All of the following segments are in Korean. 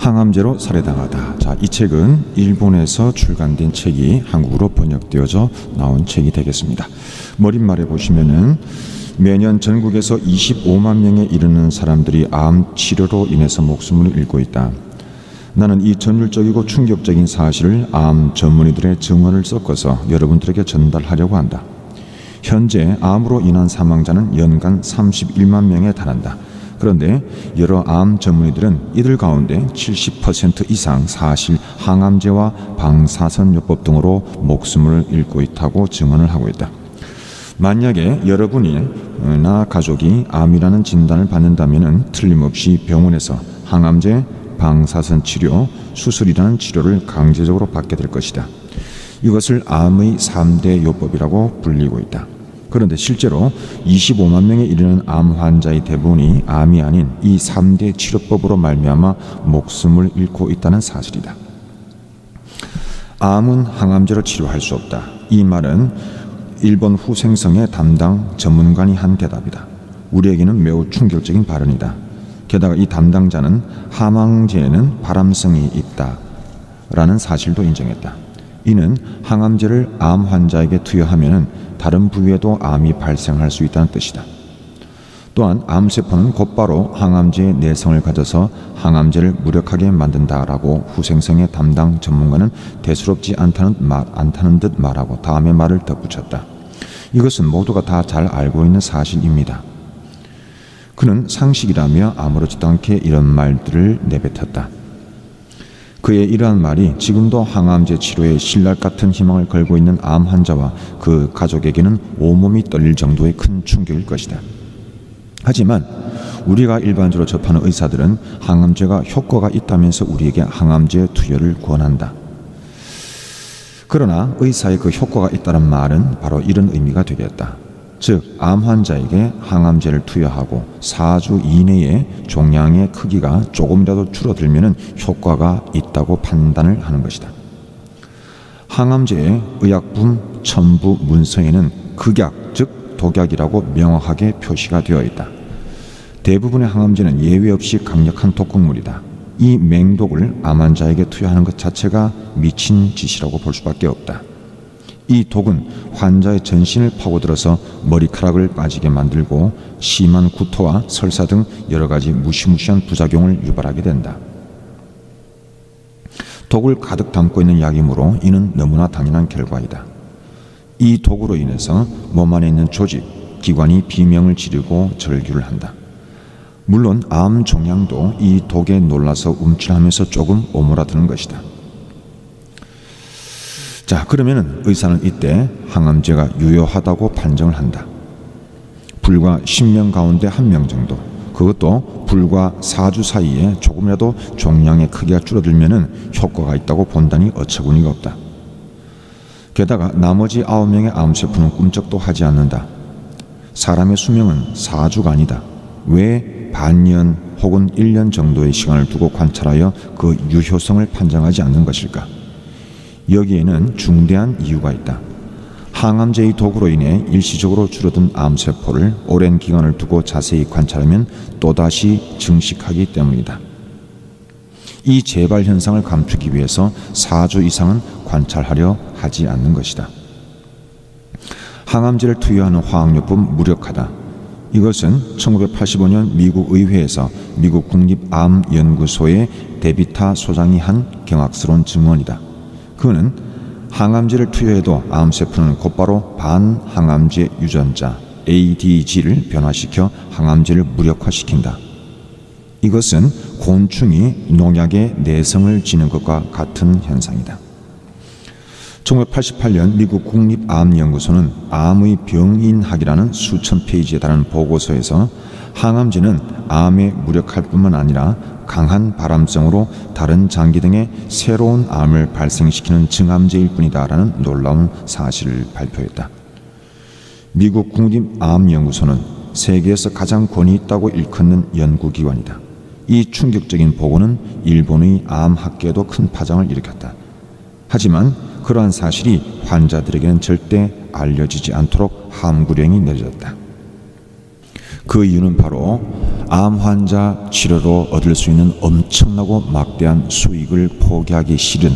항암제로 살해당하다. 자, 이 책은 일본에서 출간된 책이 한국어로 번역되어져 나온 책이 되겠습니다. 머릿말에 보시면은 매년 전국에서 25만 명에 이르는 사람들이 암 치료로 인해서 목숨을 잃고 있다. 나는 이 전율적이고 충격적인 사실을 암 전문의들의 증언을 섞어서 여러분들에게 전달하려고 한다. 현재 암으로 인한 사망자는 연간 31만 명에 달한다. 그런데 여러 암 전문의들은 이들 가운데 70% 이상 사실 항암제와 방사선요법 등으로 목숨을 잃고 있다고 증언을 하고 있다. 만약에 여러분이나 가족이 암이라는 진단을 받는다면 틀림없이 병원에서 항암제, 방사선 치료, 수술이라는 치료를 강제적으로 받게 될 것이다. 이것을 암의 3대 요법이라고 불리고 있다. 그런데 실제로 25만 명에 이르는 암 환자의 대부분이 암이 아닌 이 3대 치료법으로 말미암아 목숨을 잃고 있다는 사실이다. 암은 항암제로 치료할 수 없다. 이 말은 일본 후생성의 담당 전문가니 한 대답이다. 우리에게는 매우 충격적인 발언이다. 게다가 이 담당자는 항암제에는 발암성이 있다라는 사실도 인정했다. 이는 항암제를 암 환자에게 투여하면 다른 부위에도 암이 발생할 수 있다는 뜻이다. 또한 암세포는 곧바로 항암제의 내성을 가져서 항암제를 무력하게 만든다라고 후생성의 담당 전문가는 대수롭지 않다는 듯 말하고 다음에 말을 덧붙였다. 이것은 모두가 다 잘 알고 있는 사실입니다. 그는 상식이라며 아무렇지도 않게 이런 말들을 내뱉었다. 그의 이러한 말이 지금도 항암제 치료에 신랄 같은 희망을 걸고 있는 암 환자와 그 가족에게는 온몸이 떨릴 정도의 큰 충격일 것이다. 하지만 우리가 일반적으로 접하는 의사들은 항암제가 효과가 있다면서 우리에게 항암제 투여를 권한다. 그러나 의사의 그 효과가 있다는 말은 바로 이런 의미가 되겠다. 즉, 암 환자에게 항암제를 투여하고 4주 이내에 종양의 크기가 조금이라도 줄어들면 효과가 있다고 판단을 하는 것이다. 항암제의 의약품 첨부 문서에는 극약, 즉 독약이라고 명확하게 표시가 되어 있다. 대부분의 항암제는 예외 없이 강력한 독극물이다. 이 맹독을 암 환자에게 투여하는 것 자체가 미친 짓이라고 볼 수밖에 없다. 이 독은 환자의 전신을 파고들어서 머리카락을 빠지게 만들고 심한 구토와 설사 등 여러 가지 무시무시한 부작용을 유발하게 된다. 독을 가득 담고 있는 약이므로 이는 너무나 당연한 결과이다. 이 독으로 인해서 몸 안에 있는 조직, 기관이 비명을 지르고 절규를 한다. 물론 암 종양도 이 독에 놀라서 움찔하면서 조금 오므라드는 것이다. 자, 그러면은 의사는 이때 항암제가 유효하다고 판정을 한다. 불과 10명 가운데 1명 정도, 그것도 불과 4주 사이에 조금이라도 종양의 크기가 줄어들면은 효과가 있다고 본다니 어처구니가 없다. 게다가 나머지 9명의 암세포는 꿈쩍도 하지 않는다. 사람의 수명은 4주가 아니다. 왜 반년 혹은 1년 정도의 시간을 두고 관찰하여 그 유효성을 판정하지 않는 것일까? 여기에는 중대한 이유가 있다. 항암제의 독으로 인해 일시적으로 줄어든 암세포를 오랜 기간을 두고 자세히 관찰하면 또다시 증식하기 때문이다. 이 재발 현상을 감추기 위해서 4주 이상은 관찰하려 하지 않는 것이다. 항암제를 투여하는 화학요법은 무력하다. 이것은 1985년 미국 의회에서 미국 국립암연구소의 데비타 소장이 한 경악스러운 증언이다. 그는 항암제를 투여해도 암세포는 곧바로 반항암제 유전자 ADG를 변화시켜 항암제를 무력화시킨다. 이것은 곤충이 농약에 내성을 지는 것과 같은 현상이다. 1988년 미국 국립암연구소는 암의 병인학이라는 수천 페이지에 달하는 보고서에서 항암제는 암에 무력할 뿐만 아니라 강한 발암성으로 다른 장기 등의 새로운 암을 발생시키는 증암제일 뿐이다라는 놀라운 사실을 발표했다. 미국 국립암연구소는 세계에서 가장 권위 있다고 일컫는 연구기관이다. 이 충격적인 보고는 일본의 암학계에도 큰 파장을 일으켰다. 하지만 그러한 사실이 환자들에게는 절대 알려지지 않도록 함구령이 내려졌다. 그 이유는 바로 암 환자 치료로 얻을 수 있는 엄청나고 막대한 수익을 포기하기 싫은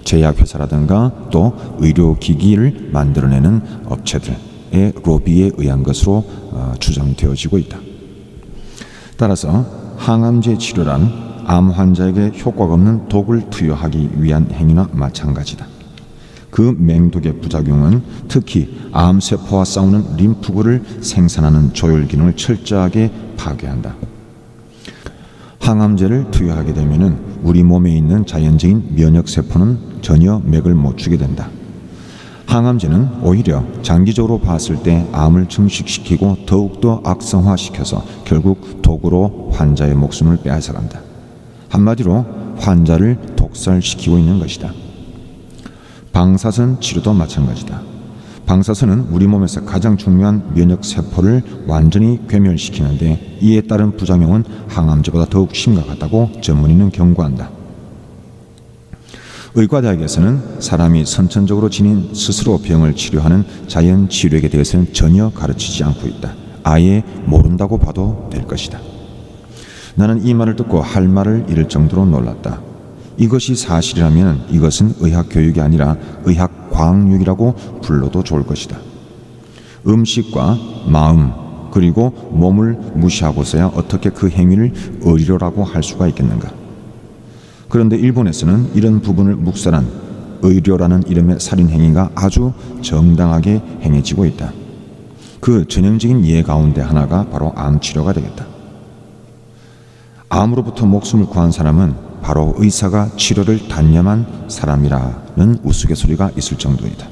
제약회사라든가 또 의료기기를 만들어내는 업체들의 로비에 의한 것으로 추정되어지고 있다. 따라서 항암제 치료란 암 환자에게 효과가 없는 독을 투여하기 위한 행위나 마찬가지다. 그 맹독의 부작용은 특히 암세포와 싸우는 림프구를 생산하는 조혈 기능을 철저하게 파괴한다. 항암제를 투여하게 되면 우리 몸에 있는 자연적인 면역세포는 전혀 맥을 못 추게 된다. 항암제는 오히려 장기적으로 봤을 때 암을 증식시키고 더욱더 악성화시켜서 결국 독으로 환자의 목숨을 빼앗아간다. 한마디로 환자를 독살시키고 있는 것이다. 방사선 치료도 마찬가지다. 방사선은 우리 몸에서 가장 중요한 면역세포를 완전히 괴멸시키는데 이에 따른 부작용은 항암제보다 더욱 심각하다고 전문의는 경고한다. 의과대학에서는 사람이 선천적으로 지닌 스스로 병을 치료하는 자연치료에 대해서는 전혀 가르치지 않고 있다. 아예 모른다고 봐도 될 것이다. 나는 이 말을 듣고 할 말을 잃을 정도로 놀랐다. 이것이 사실이라면 이것은 의학교육이 아니라 의학과학육이라고 불러도 좋을 것이다. 음식과 마음 그리고 몸을 무시하고서야 어떻게 그 행위를 의료라고 할 수가 있겠는가. 그런데 일본에서는 이런 부분을 묵살한 의료라는 이름의 살인행위가 아주 정당하게 행해지고 있다. 그 전형적인 예 가운데 하나가 바로 암치료가 되겠다. 암으로부터 목숨을 구한 사람은 바로 의사가 치료를 단념한 사람이라는 우스갯소리가 있을 정도이다.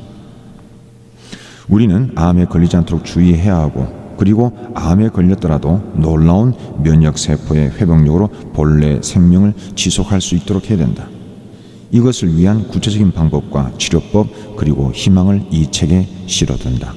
우리는 암에 걸리지 않도록 주의해야 하고 그리고 암에 걸렸더라도 놀라운 면역세포의 회복력으로 본래 생명을 지속할 수 있도록 해야 된다. 이것을 위한 구체적인 방법과 치료법 그리고 희망을 이 책에 실어둔다.